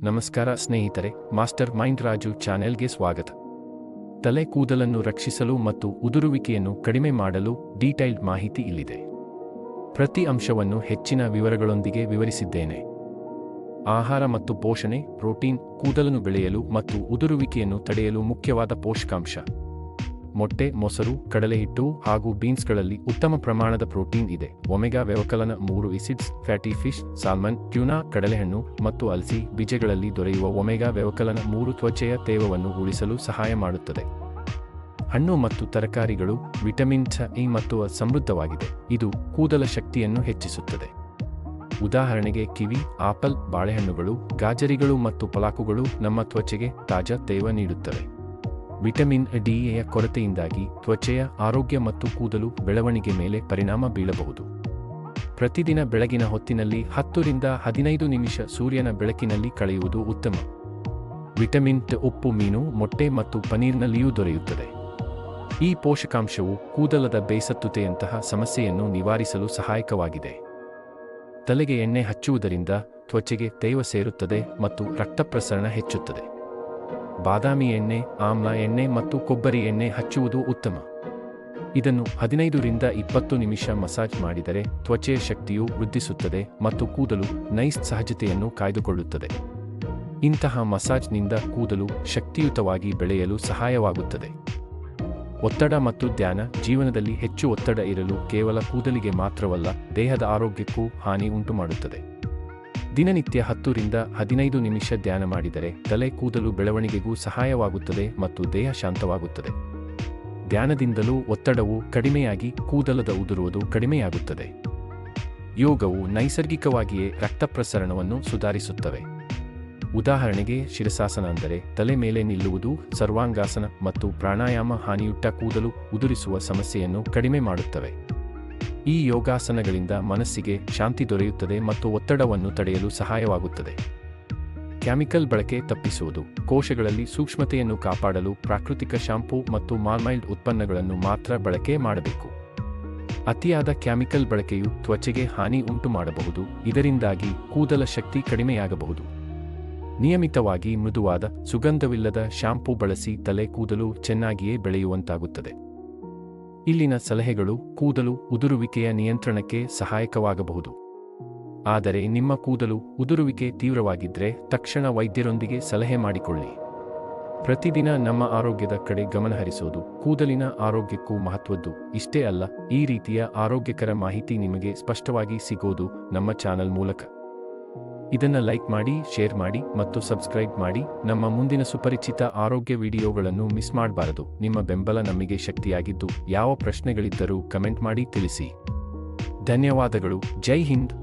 ನಮಸ್ಕಾರ ಸ್ನೇಹಿತರೆ, master mind Raju ಚಾನೆಲ್ಗೆ ಸ್ವಾಗತ. ತಲೆ ಕೂದಲನ್ನು ರಕ್ಷಿಸಲು ಮತ್ತು ಉದುರುವಿಕೆಯನ್ನು ಕಡಿಮೆ ಮಾಡಲು ಡೀಟೈಲ್ಡ್ ಮಾಹಿತಿ ಇಲ್ಲಿದೆ. ಪ್ರತಿ ಅಂಶವನ್ನು ಹೆಚ್ಚಿನ ವಿವರಗಳೊಂದಿಗೆ ವಿವರಿಸಿದ್ದೇನೆ. ಆಹಾರ ಮತ್ತು ಪೋಷಣೆ. ಪ್ರೋಟೀನ್ ಕೂದಲನ್ನು ಬೆಳೆಯಲು ಮತ್ತು ಉದುರುವಿಕೆಯನ್ನು ತಡೆಯಲು ಮುಖ್ಯವಾದ ಪೋಷಕಾಂಶ. ಮೊಟ್ಟೆ, ಮೊಸರು, ಕಡಲೆಹಿಟ್ಟು ಹಾಗೂ ಬೀನ್ಸ್ಗಳಲ್ಲಿ ಉತ್ತಮ ಪ್ರಮಾಣದ ಪ್ರೋಟೀನ್ ಇದೆ. ಒಮೆಗಾ ವ್ಯವಕಲನ 3 acids, fatty fish, salmon, tuna, ಕಡಲೆಹಣ್ಣು ಮತ್ತು ಅಲ್ಸಿ ಬೀಜಗಳಲ್ಲಿ ದೊರೆಯುವ ಒಮೆಗಾ ವ್ಯವಕಲನ 3 ತ್ವಚೆಯ ತೇವವನ್ನು ಉಳಿಸಲು ಸಹಾಯ ಮಾಡುತ್ತದೆ. ಹಣ್ಣು ಮತ್ತು ತರಕಾರಿಗಳು ವಿಟಮಿನ್ ಎ ಮತ್ತು ಸಮೃದ್ಧವಾಗಿದೆ. ಇದು ಕೂದಲ ಶಕ್ತಿಯನ್ನು ಹೆಚ್ಚಿಸುತ್ತದೆ. ಉದಾಹರಣೆಗೆ ಕಿವಿ, ಆಪಲ್, ಬಾಳೆಹಣ್ಣುಗಳು, ಗಾಜರಿಗಳು ಮತ್ತು ಪಲಾಕುಗಳು ನಮ್ಮ ತ್ವಚೆಗೆ ತಾಜಾ ತೇವ ನೀಡುತ್ತವೆ. ವಿಟಮಿನ್ ಡಿಯ ಕೊರತೆಯಿಂದಾಗಿ ತ್ವಚೆಯ ಆರೋಗ್ಯ ಮತ್ತು ಕೂದಲು ಬೆಳವಣಿಗೆ ಮೇಲೆ ಪರಿಣಾಮ ಬೀಳಬಹುದು. ಪ್ರತಿದಿನ ಬೆಳಗಿನ ಹೊತ್ತಿನಲ್ಲಿ 10 ರಿಂದ 15 ನಿಮಿಷ ಸೂರ್ಯನ ಬೆಳಕಿನಲ್ಲಿ ಕಳೆಯುವುದು ಉತ್ತಮ. ವಿಟಮಿನ್ ಉಪ್ಪು ಮೀನು, ಮೊಟ್ಟೆ ಮತ್ತು ಪನೀರ್ನಲ್ಲಿಯೂ ದೊರೆಯುತ್ತದೆ. ಈ ಪೋಷಕಾಂಶವು ಕೂದಲದ ಬೇಸತ್ತುತೆಯಂತಹ ಸಮಸ್ಯೆಯನ್ನು ನಿವಾರಿಸಲು ಸಹಾಯಕವಾಗಿದೆ. ತಲೆಗೆ ಎಣ್ಣೆ ಹಚ್ಚುವುದರಿಂದ ತ್ವಚೆಗೆ ತೇವ ಸೇರುತ್ತದೆ ಮತ್ತು ರಕ್ತ ಪ್ರಸರಣ ಹೆಚ್ಚುತ್ತದೆ. ಬಾದಾಮಿ ಎಣ್ಣೆ, ಆಮ್ಲ ಎಣ್ಣೆ ಮತ್ತು ಕೊಬ್ಬರಿ ಎಣ್ಣೆ ಹಚ್ಚುವುದು ಉತ್ತಮ. ಇದನ್ನು 15 ರಿಂದ 20 ನಿಮಿಷ ಮಸಾಜ್ ಮಾಡಿದರೆ ತ್ವಚೆಯ ಶಕ್ತಿಯು ವೃದ್ಧಿಸುತ್ತದೆ ಮತ್ತು ಕೂದಲು ನೈಸ್ ಸಹಜತೆಯನ್ನು ಕಾಯ್ದುಕೊಳ್ಳುತ್ತದೆ. ಇಂತಹ ಮಸಾಜ್ನಿಂದ ಕೂದಲು ಶಕ್ತಿಯುತವಾಗಿ ಬೆಳೆಯಲು ಸಹಾಯವಾಗುತ್ತದೆ. ಒತ್ತಡ ಮತ್ತು ಧ್ಯಾನ. ಜೀವನದಲ್ಲಿ ಹೆಚ್ಚು ಒತ್ತಡ ಇರಲು ಕೇವಲ ಕೂದಲಿಗೆ ಮಾತ್ರವಲ್ಲ, ದೇಹದ ಆರೋಗ್ಯಕ್ಕೂ ಹಾನಿ ಉಂಟುಮಾಡುತ್ತದೆ. ದಿನನಿತ್ಯ 10 ರಿಂದ 15 ನಿಮಿಷ ಧ್ಯಾನ ಮಾಡಿದರೆ ತಲೆ ಕೂದಲು ಬೆಳವಣಿಗೆಗೂ ಸಹಾಯವಾಗುತ್ತದೆ ಮತ್ತು ದೇಹ ಶಾಂತವಾಗುತ್ತದೆ. ಧ್ಯಾನದಿಂದಲೂ ಒತ್ತಡವು ಕಡಿಮೆಯಾಗಿ ಕೂದಲದ ಉದುರುವುದು ಕಡಿಮೆಯಾಗುತ್ತದೆ. ಯೋಗವು ನೈಸರ್ಗಿಕವಾಗಿಯೇ ರಕ್ತ ಪ್ರಸರಣವನ್ನು ಸುಧಾರಿಸುತ್ತವೆ. ಉದಾಹರಣೆಗೆ ಶಿರಸಾಸನ ಅಂದರೆ ತಲೆ ಮೇಲೆ ನಿಲ್ಲುವುದು, ಸರ್ವಾಂಗಾಸನ ಮತ್ತು ಪ್ರಾಣಾಯಾಮ ಹಾನಿಯುಟ್ಟ ಕೂದಲು ಉದುರಿಸುವ ಸಮಸ್ಯೆಯನ್ನು ಕಡಿಮೆ ಮಾಡುತ್ತವೆ. ಈ ಯೋಗಾಸನಗಳಿಂದ ಮನಸ್ಸಿಗೆ ಶಾಂತಿ ದೊರೆಯುತ್ತದೆ ಮತ್ತು ಒತ್ತಡವನ್ನು ತಡೆಯಲು ಸಹಾಯವಾಗುತ್ತದೆ. ಕೆಮಿಕಲ್ ಬಳಕೆ ತಪ್ಪಿಸುವುದು. ಕೋಶಗಳಲ್ಲಿ ಸೂಕ್ಷ್ಮತೆಯನ್ನು ಕಾಪಾಡಲು ಪ್ರಾಕೃತಿಕ ಶಾಂಪೂ ಮತ್ತು ಮಾಲ್ಮೈಲ್ಡ್ ಉತ್ಪನ್ನಗಳನ್ನು ಮಾತ್ರ ಬಳಕೆ ಮಾಡಬೇಕು. ಅತಿಯಾದ ಕೆಮಿಕಲ್ ಬಳಕೆಯು ತ್ವಚೆಗೆ ಹಾನಿ ಉಂಟು ಮಾಡಬಹುದು. ಇದರಿಂದಾಗಿ ಕೂದಲ ಶಕ್ತಿ ಕಡಿಮೆಯಾಗಬಹುದು. ನಿಯಮಿತವಾಗಿ ಮೃದುವಾದ, ಸುಗಂಧವಿಲ್ಲದ ಶಾಂಪೂ ಬಳಸಿ ತಲೆ ಕೂದಲು ಚೆನ್ನಾಗಿಯೇ ಬೆಳೆಯುವಂತಾಗುತ್ತದೆ. ಇಲ್ಲಿನ ಸಲಹೆಗಳು ಕೂದಲು ಉದುರುವಿಕೆಯ ನಿಯಂತ್ರಣಕ್ಕೆ ಸಹಾಯಕವಾಗಬಹುದು. ಆದರೆ ನಿಮ್ಮ ಕೂದಲು ಉದುರುವಿಕೆ ತೀವ್ರವಾಗಿದ್ದರೆ ತಕ್ಷಣ ವೈದ್ಯರೊಂದಿಗೆ ಸಲಹೆ ಮಾಡಿಕೊಳ್ಳಿ. ಪ್ರತಿದಿನ ನಮ್ಮ ಆರೋಗ್ಯದ ಕಡೆ ಗಮನಹರಿಸೋದು ಕೂದಲಿನ ಆರೋಗ್ಯಕ್ಕೂ ಮಹತ್ವದ್ದು. ಇಷ್ಟೇ ಅಲ್ಲ, ಈ ರೀತಿಯ ಆರೋಗ್ಯಕರ ಮಾಹಿತಿ ನಿಮಗೆ ಸ್ಪಷ್ಟವಾಗಿ ಸಿಗೋದು ನಮ್ಮ ಚಾನಲ್ ಮೂಲಕ. ಇದನ್ನ ಲೈಕ್ ಮಾಡಿ, ಶೇರ್ ಮಾಡಿ ಮತ್ತು ಸಬ್ಸ್ಕ್ರೈಬ್ ಮಾಡಿ. ನಮ್ಮ ಮುಂದಿನ ಸುಪರಿಚಿತ ಆರೋಗ್ಯ ವಿಡಿಯೋಗಳನ್ನು ಮಿಸ್ ಮಾಡಬಾರದು. ನಿಮ್ಮ ಬೆಂಬಲ ನಮಗೆ ಶಕ್ತಿಯಾಗಿದ್ದು, ಯಾವ ಪ್ರಶ್ನೆಗಳಿದ್ದರೂ ಕಮೆಂಟ್ ಮಾಡಿ ತಿಳಿಸಿ. ಧನ್ಯವಾದಗಳು. ಜೈ ಹಿಂದ್.